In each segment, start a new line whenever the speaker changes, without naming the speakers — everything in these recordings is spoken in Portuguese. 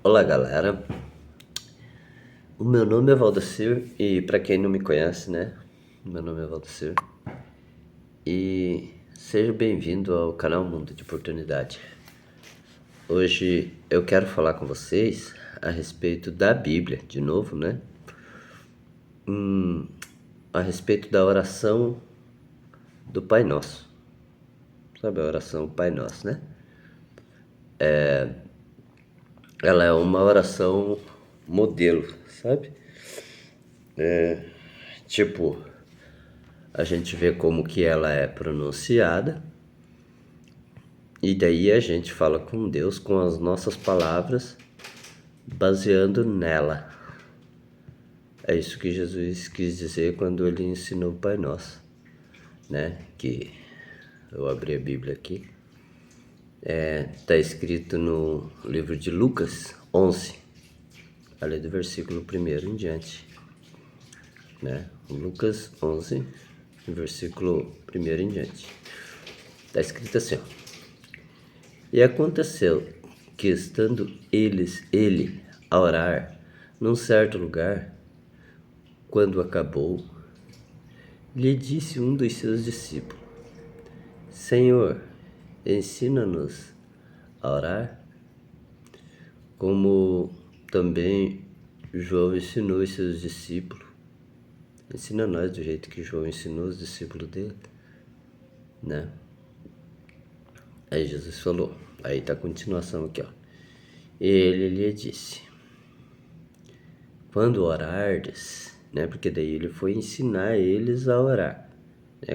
Olá, galera. O meu nome é Valdecir e para quem não me conhece, né? Meu nome é Valdecir e seja bem-vindo ao canal Mundo de Oportunidade. Hoje eu quero falar com vocês a respeito da Bíblia, de novo, né? A respeito da oração do Pai Nosso. Sabe a oração Pai Nosso, né? Ela é uma oração modelo, sabe? Tipo, a gente vê como que ela é pronunciada e daí a gente fala com Deus com as nossas palavras baseando nela. É isso que Jesus quis dizer quando ele ensinou o Pai Nosso, né? Que eu abri a Bíblia aqui. Está escrito no livro de Lucas 11, ali do versículo 1 em diante, né? Lucas 11, versículo 1 em diante. Está escrito assim, ó. E aconteceu que, estando ele a orar num certo lugar, quando acabou, lhe disse um dos seus discípulos: Senhor, ensina-nos a orar, como também João ensinou os seus discípulos. Ensina nós do jeito que João ensinou os discípulos dele, né? Aí Jesus falou, aí tá a continuação aqui, ó. Ele lhe disse: quando orardes, né? Porque daí ele foi ensinar eles a orar.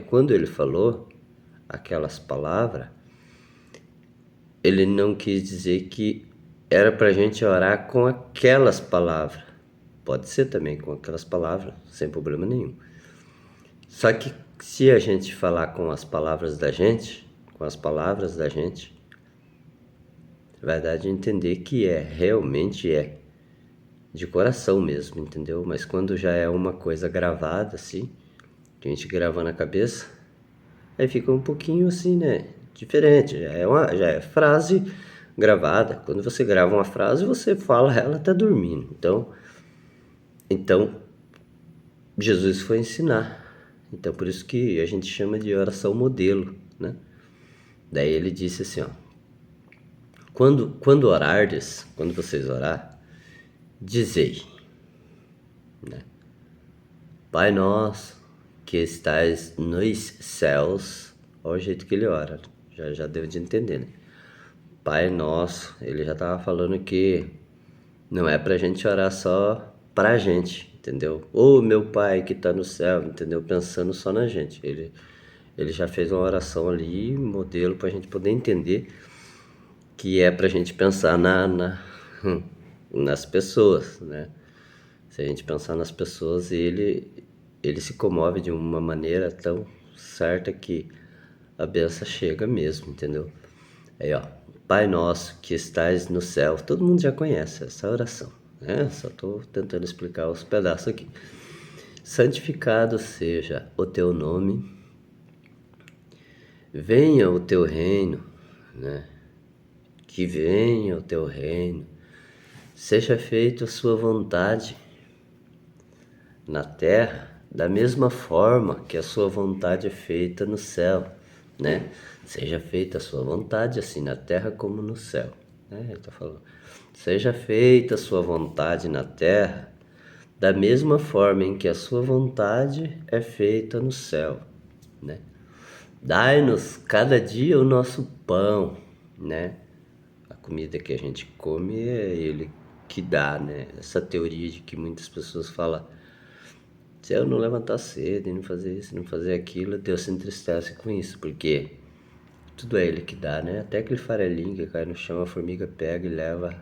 Quando ele falou aquelas palavras, ele não quis dizer que era pra gente orar com aquelas palavras. Pode ser também com aquelas palavras, sem problema nenhum. Só que se a gente falar com as palavras da gente, vai dar de entender que realmente é de coração mesmo, entendeu? Mas quando já é uma coisa gravada assim, que a gente grava na cabeça, aí fica um pouquinho assim, né? Diferente, já é frase gravada. Quando você grava uma frase, você fala, ela tá dormindo. Então Jesus foi ensinar. Então por isso que a gente chama de oração modelo, né? Daí ele disse assim, ó: quando orardes, quando vocês orar, dizei, né? Pai nosso que estais nos céus. Olha o jeito que ele ora, já deu de entender, né? Pai nosso, ele já estava falando que não é pra gente orar só pra gente, entendeu? Ô meu pai que tá no céu, entendeu? Pensando só na gente. Ele já fez uma oração ali, modelo, pra gente poder entender que é pra gente pensar nas pessoas, né? Se a gente pensar nas pessoas, ele se comove de uma maneira tão certa que a benção chega mesmo, entendeu? Aí, ó, Pai nosso que estais no céu, todo mundo já conhece essa oração, né? Só tô tentando explicar os pedaços aqui. Santificado seja o teu nome, venha o teu reino, né? Que venha o teu reino, seja feita a sua vontade na terra, da mesma forma que a sua vontade é feita no céu, né? Seja feita a sua vontade, assim na terra como no céu, né? Ele tá falando, seja feita a sua vontade na terra, da mesma forma em que a sua vontade é feita no céu, né? Dai-nos cada dia o nosso pão, né? A comida que a gente come é ele que dá, né? Essa teoria de que muitas pessoas falam, se eu não levantar cedo e não fazer isso, não fazer aquilo, Deus se entristece com isso, porque tudo é Ele que dá, né? Até aquele farelinho que cai no chão, a formiga pega e leva,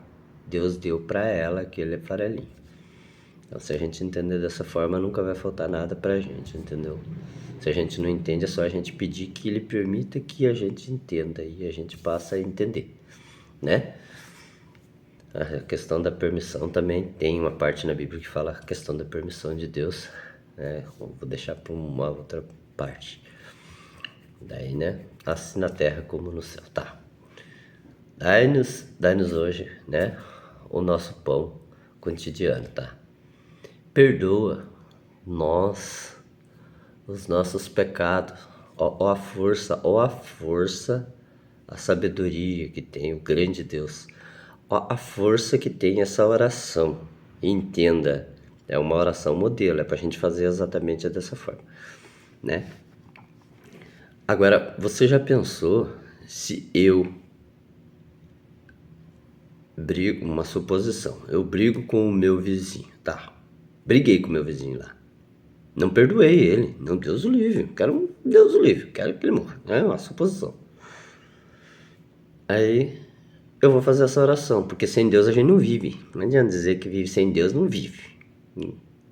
Deus deu pra ela aquele farelinho. Então, se a gente entender dessa forma, nunca vai faltar nada pra gente, entendeu? Se a gente não entende, é só a gente pedir que Ele permita que a gente entenda e a gente passa a entender, né? A questão da permissão também tem uma parte na Bíblia que fala a questão da permissão de Deus, né? Vou deixar para uma outra parte. Daí, né? Assim na terra como no céu, tá? Dai-nos hoje, né? o nosso pão cotidiano, tá? Perdoa nós os nossos pecados. Ó a força, a sabedoria que tem o grande Deus. Ó a força que tem essa oração. Entenda, é uma oração modelo, é pra gente fazer exatamente dessa forma, né? Agora, você já pensou se eu brigo, uma suposição, eu brigo com o meu vizinho, tá? Briguei com o meu vizinho lá. Não perdoei ele, não, Deus o livre, Deus o livre, quero que ele morra, é uma suposição. Aí eu vou fazer essa oração, porque sem Deus a gente não vive. Não adianta dizer que vive sem Deus, não vive.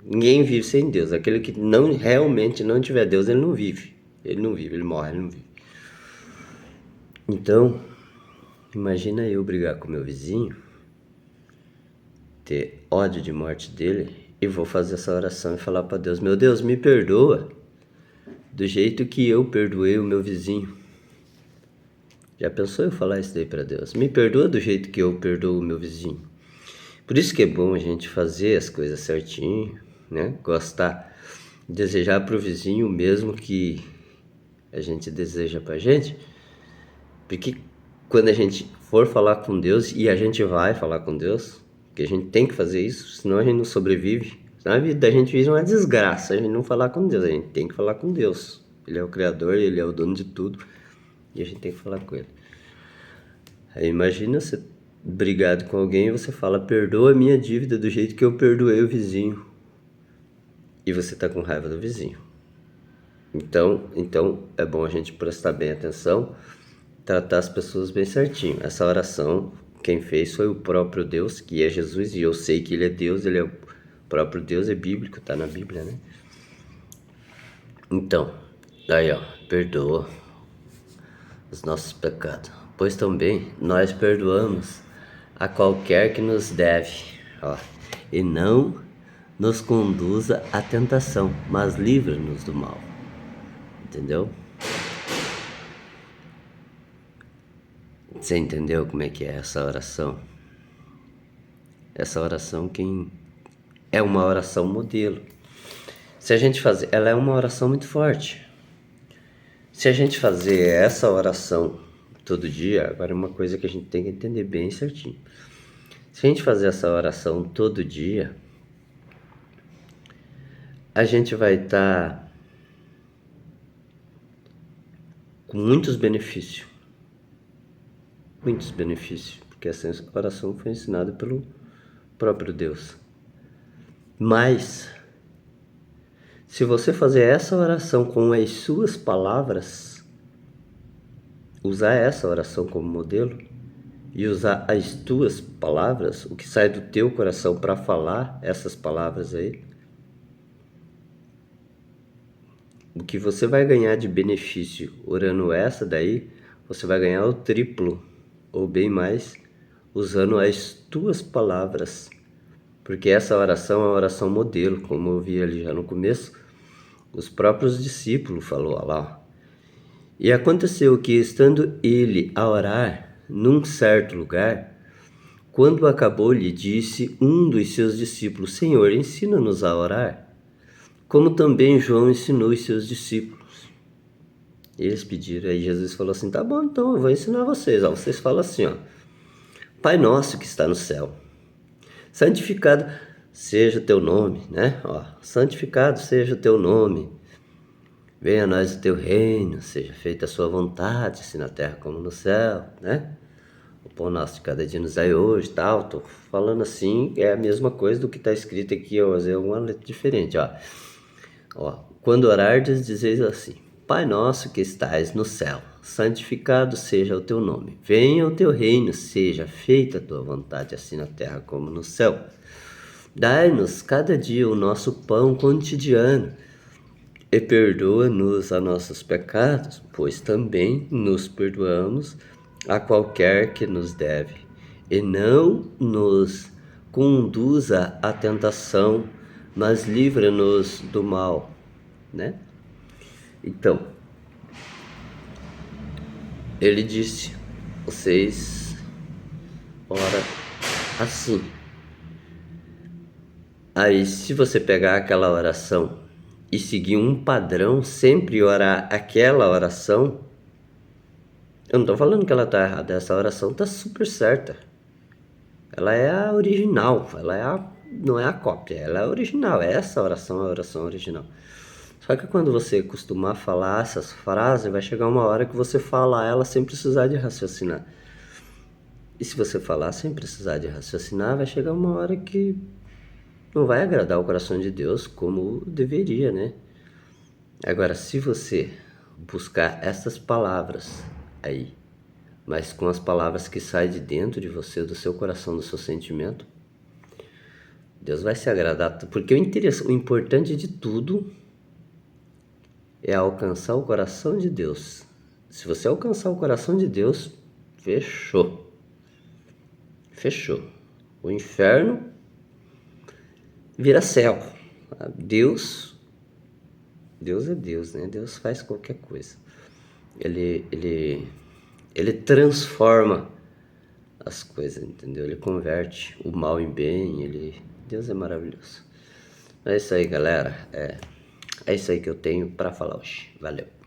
Ninguém vive sem Deus. Aquele que não realmente não tiver Deus, ele não vive. Ele não vive, ele morre, ele não vive. Então, imagina eu brigar com meu vizinho, ter ódio de morte dele, e vou fazer essa oração e falar para Deus: meu Deus, me perdoa do jeito que eu perdoei o meu vizinho. Já pensou eu falar isso daí para Deus? Me perdoa do jeito que eu perdoo o meu vizinho. Por isso que é bom a gente fazer as coisas certinho, né? Gostar, desejar para o vizinho o mesmo que a gente deseja para a gente. Porque quando a gente for falar com Deus, e a gente vai falar com Deus, que a gente tem que fazer isso, senão a gente não sobrevive. Senão a vida da gente vive uma desgraça, a gente não falar com Deus, a gente tem que falar com Deus. Ele é o Criador, Ele é o dono de tudo, e a gente tem que falar com Ele. Aí imagina você brigado com alguém e você fala: perdoa a minha dívida do jeito que eu perdoei o vizinho. E você tá com raiva do vizinho. Então é bom a gente prestar bem atenção, tratar as pessoas bem certinho. Essa oração, quem fez foi o próprio Deus, que é Jesus, e eu sei que Ele é Deus, Ele é o próprio Deus, é bíblico, tá na Bíblia, né? Então, aí ó, perdoa os nossos pecados, pois também nós perdoamos a qualquer que nos deve, ó, e não nos conduza à tentação, mas livra-nos do mal. Entendeu? Você entendeu como é que é essa oração? Essa oração é uma oração modelo. Se a gente fazer, ela é uma oração muito forte. Se a gente fazer essa oração todo dia, agora é uma coisa que a gente tem que entender bem certinho. Se a gente fazer essa oração todo dia, a gente vai estar com muitos benefícios. Muitos benefícios, porque essa oração foi ensinada pelo próprio Deus. Mas, se você fazer essa oração com as suas palavras, usar essa oração como modelo e usar as tuas palavras, o que sai do teu coração para falar essas palavras aí, o que você vai ganhar de benefício orando essa daí, você vai ganhar o triplo ou bem mais usando as tuas palavras. Porque essa oração é uma oração modelo, como eu vi ali já no começo, os próprios discípulos falou lá. E aconteceu que, estando ele a orar num certo lugar, quando acabou, lhe disse um dos seus discípulos: Senhor, ensina-nos a orar, como também João ensinou os seus discípulos. Eles pediram, aí Jesus falou assim: tá bom, então eu vou ensinar vocês. Ó, vocês falam assim, ó: Pai nosso que está no céu, santificado seja o teu nome, né? Ó, santificado seja o teu nome. Venha a nós o teu reino, seja feita a sua vontade, assim na terra como no céu, né? O pão nosso de cada dia nos dai hoje, tal. Tô falando assim, é a mesma coisa do que está escrito aqui, ó, é uma letra diferente, ó. Ó, quando orardes, dizeis assim: Pai nosso que estais no céu, santificado seja o teu nome. Venha o teu reino, seja feita a tua vontade, assim na terra como no céu. Dai-nos cada dia o nosso pão cotidiano, e perdoa-nos a nossos pecados, pois também nos perdoamos a qualquer que nos deve. E não nos conduza à tentação, mas livra-nos do mal, né? Então, ele disse: vocês ora assim. Aí, se você pegar aquela oração e seguir um padrão, sempre orar aquela oração, eu não tô falando que ela tá errada, essa oração tá super certa. Ela é a original, não é a cópia, ela é a original, essa oração é a oração original. Só que quando você costumar falar essas frases, vai chegar uma hora que você fala ela sem precisar de raciocinar. E se você falar sem precisar de raciocinar, vai chegar uma hora que não vai agradar o coração de Deus como deveria, né? Agora, se você buscar essas palavras aí, mas com as palavras que saem de dentro de você, do seu coração, do seu sentimento, Deus vai se agradar. Porque o importante de tudo é alcançar o coração de Deus. Se você alcançar o coração de Deus, fechou. Fechou. O inferno vira céu. Deus é Deus, né? Deus faz qualquer coisa. Ele transforma as coisas, entendeu? Ele converte o mal em bem. Deus é maravilhoso. É isso aí, galera. É isso aí que eu tenho para falar hoje. Valeu.